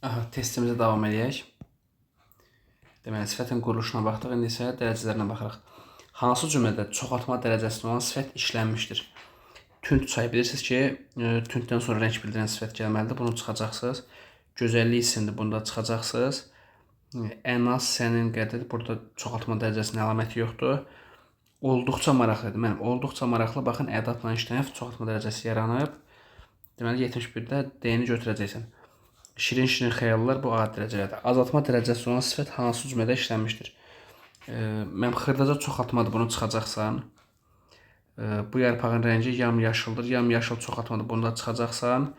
Testimizə davam edək. Deməli, sifətin quruluşuna baxdıq, indi isə dərəcələrinə baxırıq. Hansı cümlədə çoxaltma dərəcəsində olan sifət işlənmişdir? Tünd çay. Bilirsiniz ki, tünddən sonra rəng bildirən sifət gəlməlidir. Bunu çıxacaqsınız. Gözəllik hissində bunda çıxacaqsınız. Ən az sənin qədər. Burada çoxaltma dərəcəsinin əlaməti yoxdur. Olduqca maraqlıdır. Mənim olduqca maraqlı. Baxın, ədatla işlənib çoxaltma dərəcəsi yaranıb. Deməli, 71-də D-ni götürəcəksən. Şirin xəyallar bu A dərəcələrdir. Azaltma dərəcəsi olan sifət hansı cümlədə işlənmişdir? Mənim xırdaca çoxaltmadır, bunu çıxacaqsan. Bu yarpağın rəngi yamyaşıldır. Yamyaşıl çoxaltmadır, bunda çıxacaqsan.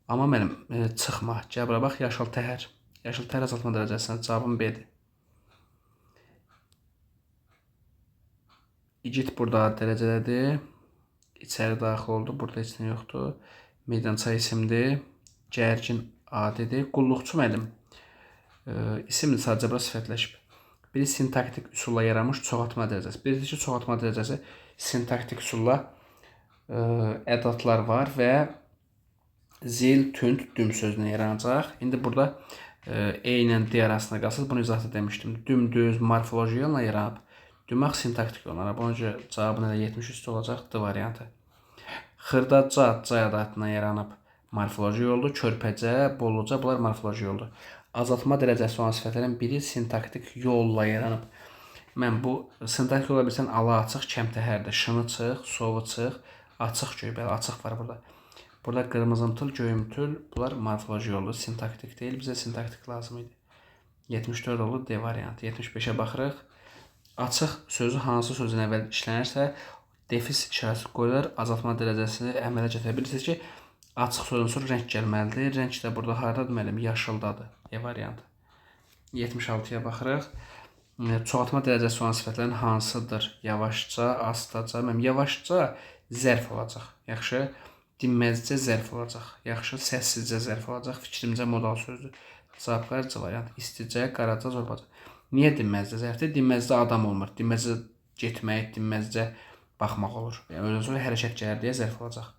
Amma mənim çıxma. Gəl bura bax, yaşıl təhər. Yaşıl təhər azaltma dərəcəsində cavabım B-dir. İgid burada A dərəcədədir. İçəri daxil oldu, burada heç nə yoxdur. Meydança isimdir. Gərgin adidir. Qulluqçu müəllim. İsimdir, sadəcə bura sifətləşib. Biri sintaktik üsulla yaranmış çoxaltma dərəcəsi. Bilirsiniz ki, çoxaltma dərəcəsi sintaktik üsulla ədatlar var və zil, tünd, düm sözünə yaranacaq. İndi burada E ilə D arasında qalsınız. Bunu izahda demişdim. Dümdüz, morfoloji yolla yaranıb. Dümağ sintaktik yolla. Buna görə cavabın elə 70 üstü olacaq D variantı. Xırdaca, C adatından yaranıb. Morfoloji yoldur. Körpəcə, bolluca, bunlar morfoloji yoldur. Azaltma dərəcəsi olan sifətlərin biri sintaktik yolla yaranıb. Mən bu sintaktik yolla bilsən ala açıq, kəmtəhərdir. Şını çıx, sovu çıx, açıq göy, belə açıq var burada. Burada qırmızımtıl, göyümtül, bunlar morfoloji yoldur. Sintaktik deyil, bizə sintaktik lazım idi. 74 olur D variantı. 75-ə baxırıq. Açıq sözü hansı sözün əvvəl işlənirsə, defis işarəsi qoyular, azaltma dərəcəsini əmələ gətirə bilirsiniz ki, açıq sözün sonra rəng gəlməlidir. Rəng də burada haradadır müəllim? Yaşıldadır. E variantı. 76-ya baxırıq. Çoxaltma dərəcəsi olan sifətlərin hansıdır? Yavaşca, astaca. Mənim yavaşca zərf olacaq. Yaxşı. Dinməzcə zərf olacaq. Yaxşı. Səssizcə zərf olacaq. Fikrimcə modal sözdür. Cavablar C variantı. İsticə, qaraca, zorbaca. Niyə dinməzcə zərfdir? Dinməzcə adam olmur. Dinməzcə getmək, dinməzcə baxmaq olur. Yəni, özdən sonra hərəkət gələr deyə zərf olacaq.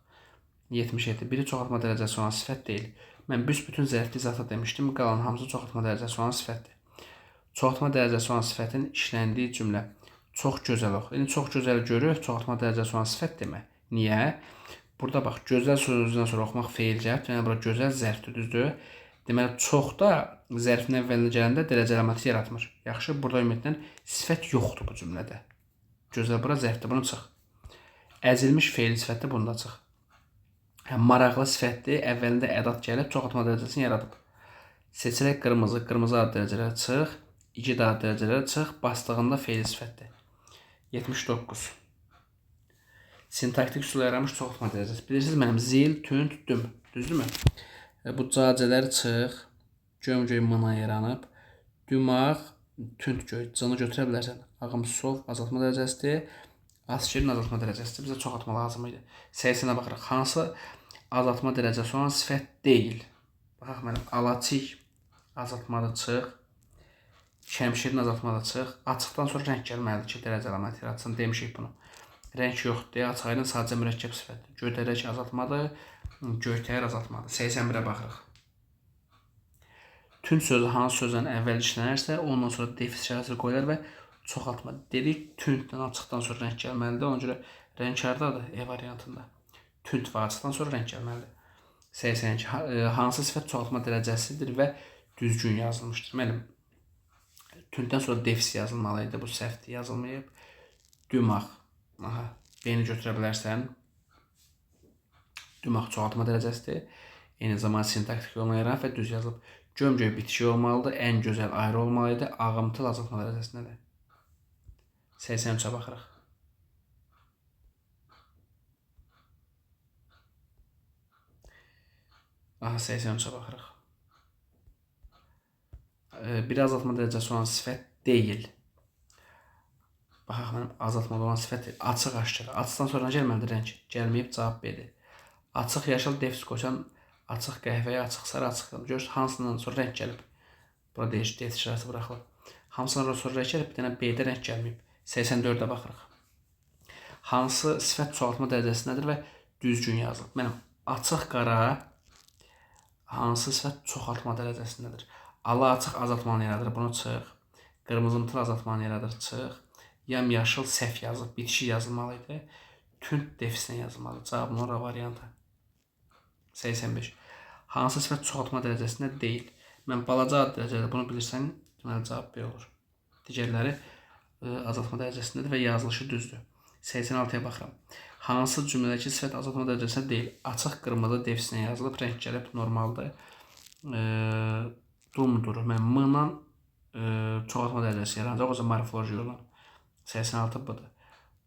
77. Biri çoxaltma dərəcəsi olan sifət deyil. Mən büsbütün zərfli izahda demişdim. Qalan hamısı çoxaltma dərəcəsi olan sifətdir. Çoxaltma dərəcəsi olan sifətin işləndiyi cümlə. Çox gözəl ox. İndi çox gözəl görür, çoxaltma dərəcəsi olan sifət demək. Niyə? Burada bax, gözəl sözündən sonra oxumaq feil gəlib. Yəni, bura gözəl zərfdir, düzdür? Deməli, çox da zərfin əvvəlinə gələndə dərəcə əlaməti yaratmır. Yaxşı, burada ümumiyyətlə sifət yoxdur bu cümlədə. Gözəl bura zərfdir, bunu çıx. Əzilmiş feil sifətdir, bunda çıx. Maraqlı sifətdir, əvvəlində ədat gəlib, çoxaltma dərəcəsini yaradıb. Seçilək qırmızı, qırmızı ad dərəcələrə çıx, igid ad dərəcələrə çıx, bastığında feil sifətdir. 79. Sintaktik üsulla yaranmış çoxaltma dərəcəsi. Bilirsiniz, mənim zil, tünd, düm, düzdürmü? Bu cacələr çıx, göm-göy mına yaranıb, dümağ, tünd göy, cını götürə bilərsən. Ağım sov, azaltma dərəcəsidir, askirin azaltma dərəcəsidir. Bizə çoxaltma lazım idi. 80-ə baxırıq. Hansı azaltma dərəcəsi olan sifət deyil? Baxaq mənim, alaçik azaltmada çıx, şəmşirin azaltmada çıx, açıqdan sonra rəng gəlməlidir ki, dərəcə əlaməti yaratsın, demişik bunu. Rəng yoxdur deyə açıq ilə sadəcə mürəkkəb sifətdir. Göydərək azaltmadır, göytəhər azaltmadır. 81-ə baxırıq. Tünd sözü hansı sözdən əvvəl işlənərsə, ondan sonra defis işarəsi qoyular və çoxaltma. Dedik, tünddən açıqdan sonra rəng gəlməlidir. Ona görə rəng hardadır? E variantında. Tünd və açıqdan sonra rəng gəlməlidir. 82. Hansı sifət çoxaltma dərəcəsidir və düzgün yazılmışdır? Mənim tünddən sonra defis yazılmalıydı. Bu səhvdir, yazılmayıb. Dümağ. B-ni götürə bilərsən. Dümağ çoxaltma dərəcəsidir. Eyni zamanda sintaktik yolla yaranıb və düz yazılıb. Göm-göy bitişik olmalıdır. Ən gözəl ayrı olmalıdır. Ağımtıl azaltma dərəcəsindədir. 83-ə baxırıq. Aha, 83-ə baxırıq. Bir azaltma dərəcəsi olan sifət deyil. Baxaq, mənim azaltmalı olan sifət açıq aşkar. Açıqdan sonra gəlməlidir rəng. Gəlməyib, cavab B-dir. Açıq yaşıl defis qoysan, açıq qəhvəyə, açıq sarı, açıq qırmızı. Görürsünüz, hansından sonra rəng gəlib. Burada defis işarəsi buraxılıb. Hamısından sonra rəng gəlib, bir dənə B-də rəng gəlməyib. 84-ə baxırıq. Hansı sifət çoxaltma dərəcəsindədir və düzgün yazılıb? Mənim açıq qara, hansı sifət çoxaltma dərəcəsindədir? Ala açıq azaltmanı yaradır, bunu çıx. Qırmızımtıl azaltmanı yaradır, çıx. Yamyaşıl səhv yazılıb, bitişik yazılmalı idi. Tünd defislə yazılmalı. Cavabın ora variantı. 85. Hansı sifət çoxaltma dərəcəsində deyil? Mən balaca ad dərəcədə bunu bilirsən, deməli cavab B olur. Digərləri azaltma dərəcəsindədir və yazılışı düzdür. 86-ya baxıram. Hansı cümlədəki sifət azaltma dərəcəsində deyil? Açıq qırmızı defislə yazılıb, rəng gəlib normaldır. Dumdur. Mən M-la çoxaltma dərəcəsi yaranacaq, o zaman morfoloji yolla. 86 budur.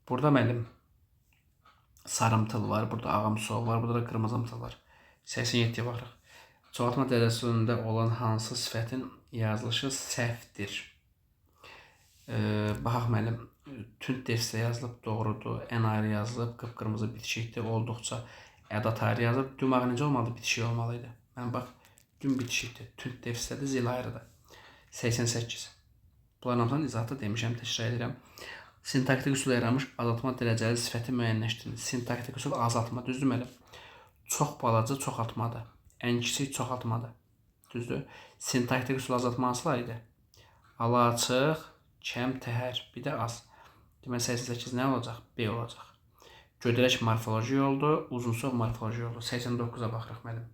Burada mənim sarımtıl var, burada ağamsol var, burada da qırmızımtıl var. 87-yə baxırıq. Çoxaltma dərəcəsində olan hansı sifətin yazılışı səhvdir? Baxaq mənim tünd defislə yazılıb, doğrudur. Ən ayrı yazılıb, qıpqırmızı bitişikdir. Olduqca ədat ayrı yazılıb. Dümağı necə olmalı? Bitişik olmalıydı. Mən bax, düm bitişikdir. Tünd defislədir, zil ayrıdır. 88. Bunların hamısını izahatda demişəm, təkrar edirəm. Sintaktik üsul yaranmış azaltma dərəcəli sifəti müəyyənləşdirin. Sintaktik üsul azaltma, düzdür müəllim? Çox balaca çoxaltmadır. Ən kiçik çoxaltmadır. Düzdür? Sintaktik üsul azaltma hansılar idi? Ala açıq, kəm, təhər, bir də az. Deməli 88 nə olacaq? B olacaq. Gödərək morfoloji yoldur, uzunsov morfoloji yoldur. 89-a baxırıq müəllim.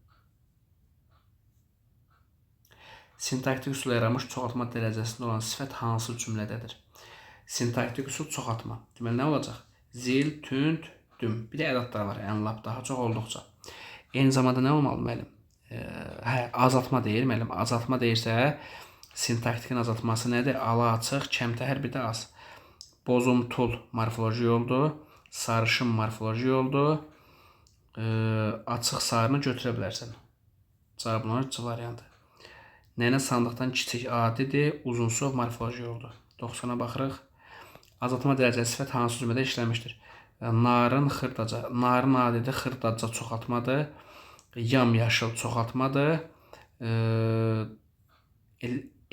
Sintaktik üsul yaranmış çoxaltma dərəcəsində olan sifət hansı cümlədədir? Sintaktik üsul çoxaltma. Deməli nə olacaq? Zil, tünd, düm. Bir də ədatlar var, ən lap daha çox olduqca. Eyni zamanda nə olmalı müəllim? Azaltma deyir müəllim. Azaltma deyirsə, sintaktikin azaltması nədir? Ala açıq, kəmtəhər, bir də az. Bozumtul morfoloji yoldur. Sarışın morfoloji yoldur. Açıq sarını götürə bilərsən. Cavabın olar C variantı. Nənə sandıqdan kiçik adidir, uzunsov morfoloji yoldur. 90-a baxırıq. Azaltma dərəcəli sifət hansı cümlədə işləmişdir? Narın, xırdaca. Narın adidir, xırdaca çoxaltmadır. Yamyaşıl çoxaltmadır.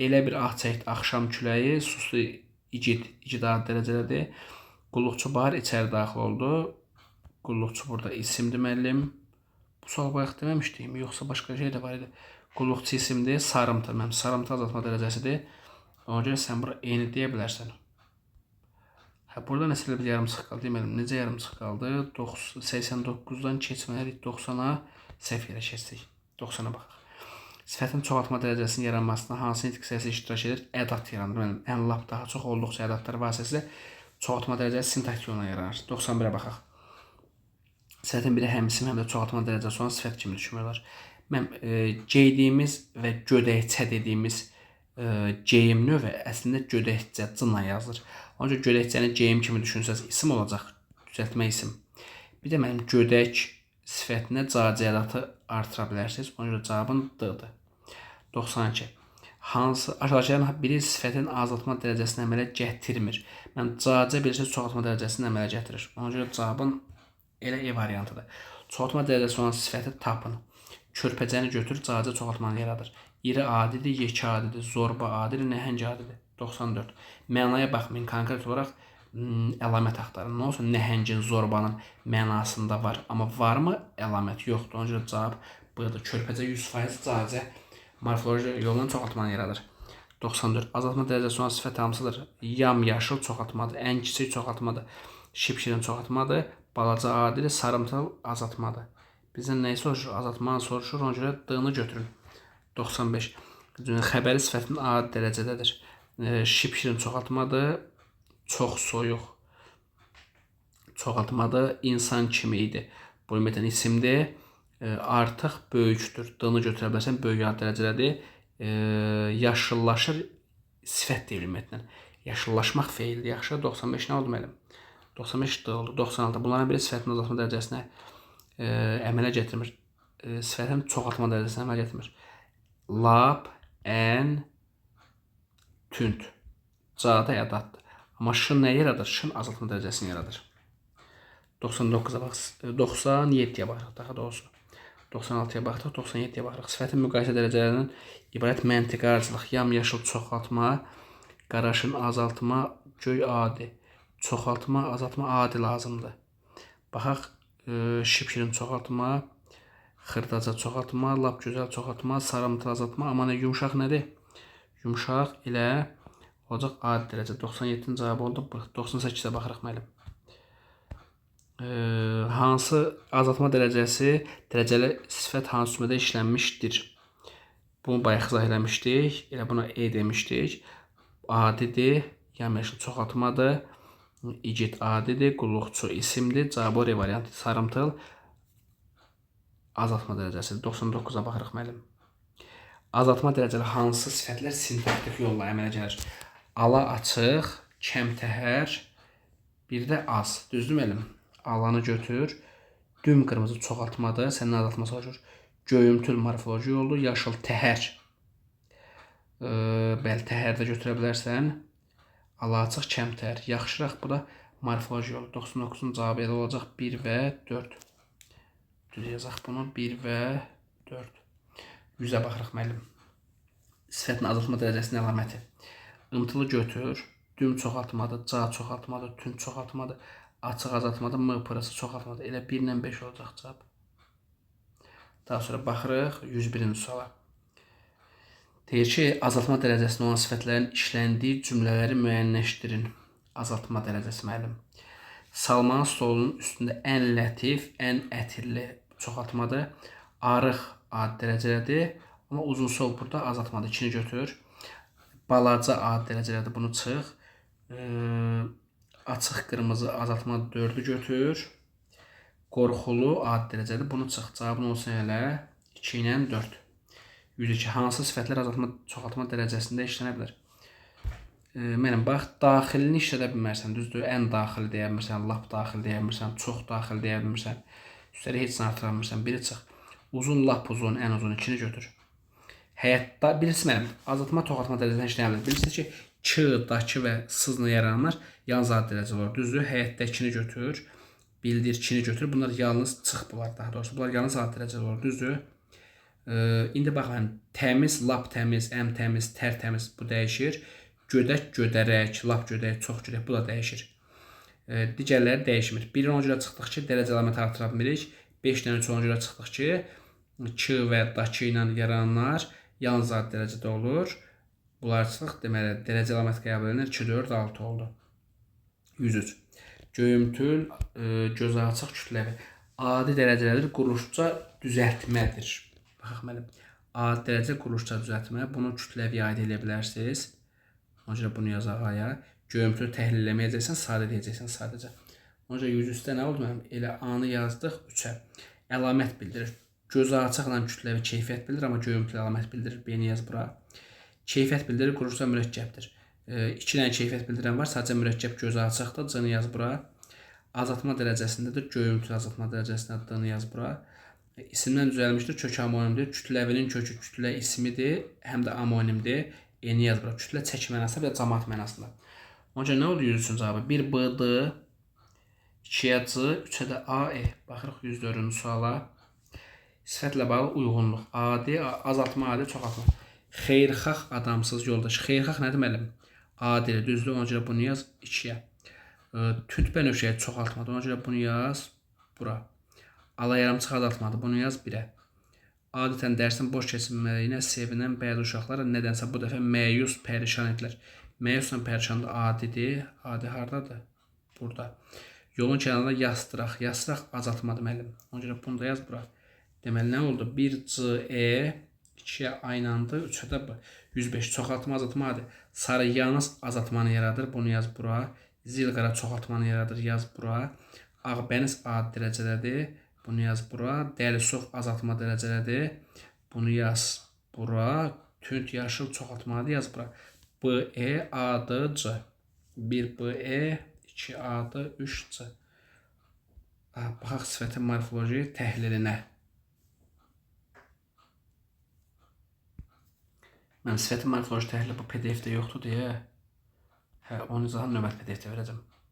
Elə bir ah çəkdi axşam küləyi, suslu igid adi dərəcədədir. Qulluqçu bahar içəri daxil oldu. Qulluqçu burada isimdir müəllim. Bu sual bayaq deməmişdim, yoxsa başqa şey də var idi. Qulluqçu isimdir, sarımtıl. Mənim sarımtıl azaltma dərəcəsidir. Ona görə sən bura eyni deyə bilərsən. Burada nəsə bir yarımçıq qaldı. Deməlim, necə yarımçıq qaldı? 89-dan keçməlik 90-a səhv yerə keçdik. 90-a baxaq. Sifətin çoxaltma dərəcəsinin yaranmasına hansı nitq hissəsi iştirak edir? Ədat yaranır. Mənim ən lap daha çox olduqca ədatlar vasitəsilə çoxaltma dərəcəsi sintaktik yolla yaranır. 91-ə baxaq. Sifətin biri həm isim, həm də çoxaltma dərəcəsi olan sifət kimi düşünürlər. Mən geydiyimiz və gödəkçə dediyimiz geyim növü əslində gödəkçə, cınla yazılır. Ona görə gödəkçəni geyim kimi düşünsəz, isim olacaq, düzəltmə isim. Bir də mənim gödək sifətinə cacə ədatı artıra bilərsiniz. Ona görə cavabın D-dır. 92. Hansı aşağıdakilərin biri sifətin azaltma dərəcəsini əmələ gətirmir? Mən cacə bilirsə çoxaltma dərəcəsini əmələ gətirir. Ona görə cavabın elə E variantıdır. Çoxaltma dərəcəsi olan sifəti tapın. Körpəcəni götür, cacə çoxaltmanı yaradır. İri adidir, yekə adidir, zorba adidir, nəhəng adidir. 94. Mənaya baxmayın, konkret olaraq əlamət axtarın. Nə olsun, nəhəngin, zorbanın mənasında var. Amma varmı əlamət? Yoxdur. Ona görə cavab B-dir. Körpəcə 100% cacə morfoloji yolla çoxaltmanı yaradır. 94. Azaltma dərəcəsi olan sifət hamısıdır. Yamyaşıl çoxaltmadır, ən kiçik çoxaltmadır, şipşirin çoxaltmadır, balaca adidir, sarımtıl azaltmadır. Bizdən nəyi soruşur? Azaltmanı soruşur, ona görə D-ni götürün. 95. Xəbəri sifətin adi dərəcədədir. Şipşirin çoxaltmadır, çox soyuq çoxaltmadır, insan kimi idi. Bu ümumiyyətlə isimdir, artıq böyükdür. D-ni götürə bilərsən, böyük adi dərəcədədir. Yaşıllaşır, sifət deyil ümumiyyətlə. Yaşıllaşmaq feildir, yaxşı. 95 nə oldu müəllim? 95 D oldu. 96. Bunların biri sifətin azaltma dərəcəsinə əmələ gətirmir. Sifətin çoxaltma dərəcəsinə əmələ gətirmir. Lap, ən, tünd. Cadə ədatdır. Amma şın nə yaradır? Şın azaltma dərəcəsini yaradır. 99-a bax, 97-yə baxırıq daha doğrusu. 96-ya baxdıq, 97-yə baxırıq. Sifətin müqayisə dərəcələrinin ibarət məntiqi aracılıq, yamyaşıl çoxaltma, qaraşın azaltma, göy adi, çoxaltma, azaltma adi lazımdır. Baxaq, şipşirin çoxaltma, Xırdaca çoxaltma, lap gözəl çoxaltma, sarımtıl azaltma. Amma nə yumşaq nədir? Yumşaq ilə olacaq adi dərəcə. 97-ci cavab oldu. 98-də baxırıq müəllim. Hansı azaltma dərəcəsi, dərəcəli sifət hansı cümlədə işlənmişdir? Bunu bayaq izah eləmişdik. Elə buna E demişdik. Adidir, yəni çoxaltmadır. İgid adidir, qulluqçu isimdir. Cavabı R variantı sarımtıl azaltma dərəcəsidir. 99-a baxırıq müəllim. Azaltma dərəcəli hansı sifətlər sintaktik yolla əmələ gəlir? Ala açıq, kəmtəhər, bir də az. Düzdür müəllim? Alanı götür. Düm qırmızı çoxaltmadır. Sənin azaltma soruşur. Göyümtül morfoloji yoldur. Yaşıl təhər. Bəli, təhər də götürə bilərsən. Ala açıq, kəmtəhər. Yaxşıraq, bu da morfoloji yoldur. 99-un cavabı elə olacaq 1 və 4. Düz yazaq bunu 1 və 4. 100-ə baxırıq müəllim. Sifətin azaltma dərəcəsinin əlaməti. Imtılı götür. Düm çoxaltmadır, ca çoxaltmadır, tün çoxaltmadır, açıq azaltmadır, m pırası çoxaltmadır. Elə 1 ilə 5 olacaq cavab. Daha sonra baxırıq 101-ci suala. Deyir ki, azaltma dərəcəsində olan sifətlərin işləndiyi cümlələri müəyyənləşdirin. Azaltma dərəcəsi müəllim. Salmanın stolunun üstündə ən lətif, ən ətirli çoxaltmadır. Arıq adi dərəcəlidir. Amma uzun sol burada azaltmadır. 2-ni götür. Balaca adi dərəcəlidir. Bunu çıx. Açıq qırmızı azaltmadır. 4-ü götür. Qorxulu adi dərəcəlidir. Bunu çıx. Cavabın olsun elə 2 ilə 4. 102. Hansı sifətlər azaltma çoxaltma dərəcəsində işlənə bilər? Mənim bax, daxilini işlədə bilmərsən, düzdür? Ən daxili deyə bilmirsən, lap daxili deyə bilmirsən, çox daxili deyə bilmirsən. Üstəlik heç artıra bilmirsən. Biri çıx. Uzun, lap uzun, ən uzun 2-ni götür. Həyatda, bilirsiniz mənim, azaltma çoxaltma dərəcəsində işlənə bilər. Bilirsiniz ki, Ç, dakı və sızla yarananlar yalnız adi dərəcəli olur. Düzdür? Həyatda 2-ni götür. Bildir 2-ni götür. Bunlar yalnız çıx bunlar, daha doğrusu. Bunlar yalnız adi dərəcəli olur. Düzdür? İndi baxın, təmiz, lap təmiz, əm təmiz, tər təmiz bu dəyişir. Gödək, gödərək, lap gödək, çox gödək bu da dəyişir. Digərləri dəyişmir. 1-in 10 görə çıxdıq ki, dərəcə əlaməti artıra bilmirik. 5-dən 3 10 görə çıxdıq ki, Ç və dakı ilə yarananlar yalnız adi dərəcədə olur. Bunlar çıxdıq, deməli, dərəcə əlaməti qəbul edilir. 2, 4, 6 oldu. 103. Göyümtül, göz açıq, kütləvi. Adi dərəcələrdir, quruluşca düzəltmədir. Baxaq müəllim. Adi dərəcə quruluşca düzəltmə. Bunu kütləvi aid edə bilərsiniz. Ona görə bunu yazaq aya. Göyümtülü təhlil eləməyəcəksən, sadə deyəcəksən sadəcə. Ona görə 103-də nə oldu mənim? Elə A-nı yazdıq 3-ə. Əlamət bildirir. Gözü açıqla kütləvi keyfiyyət bildirir, amma göyümtülü əlamət bildirir. B-ni yaz bura. Keyfiyyət bildirir, quruluşca mürəkkəbdir. 2 dənə keyfiyyət bildirən var, sadəcə mürəkkəb gözü açıqdır. C-ni yaz bura. Azaltma dərəcəsindədir. Göyümtülü azaltma dərəcəsində D-ni yaz bura. İsimdən düzəlmişdir, kök amonimdir. Kütləvinin kökü kütlə ismidir, həm də amonimdir. E-ni yaz bura. Kütlə çək mənasında və cəmaət mənasında. Ona görə nə oldu 103-cü cavabı? 1 B-D, 2-yə C, 3-ə də A-E. Baxırıq 104-cü suala. Sifətlə bağlı uyğunluq. Adi, azaltma adi, çoxaltma. Xeyirxax adamsız yoldaş. Xeyirxax nədir müəllim? Adi, düzdür, ona görə bunu yaz 2-yə. Tütbə növşəyə çoxaltmadır, ona görə bunu yaz bura. Ala yarımçıq azaltmadır, bunu yaz 1-ə. Adətən dərsin boş keçilməliyinə sevinən bəzi uşaqlar nədənsə bu dəfə məyus, pərişan edilər. Məyusla pərişan da adidir. Adi hardadır? Burada. Yolun kənarında yastıraq. Yastıraq azaltmadır müəllim. Ona görə bunu da yaz bura. Deməli, nə oldu? 1 C, E, 2-yə aynandı, 3-ə də B. 105. Çoxaltma, azaltma adi. Sarı yalnız azaltmanı yaradır. Bunu yaz bura. Zilqara çoxaltmanı yaradır. Yaz bura. Ağbəniz adi dərəcədədir. Bunu yaz bura. Dəlisov azaltma dərəcələdir. Bunu yaz bura. Tünd yaşıl çoxaltmadır. Yaz bura. B, E, A, D, C. 1 B, E, 2 A, D, 3 C. Baxaq sifətin morfoloji təhlilinə. Mən sifətin morfoloji təhlili bu PDF-də yoxdur deyə. Onu izahını növbəti PDF-də verəcəm.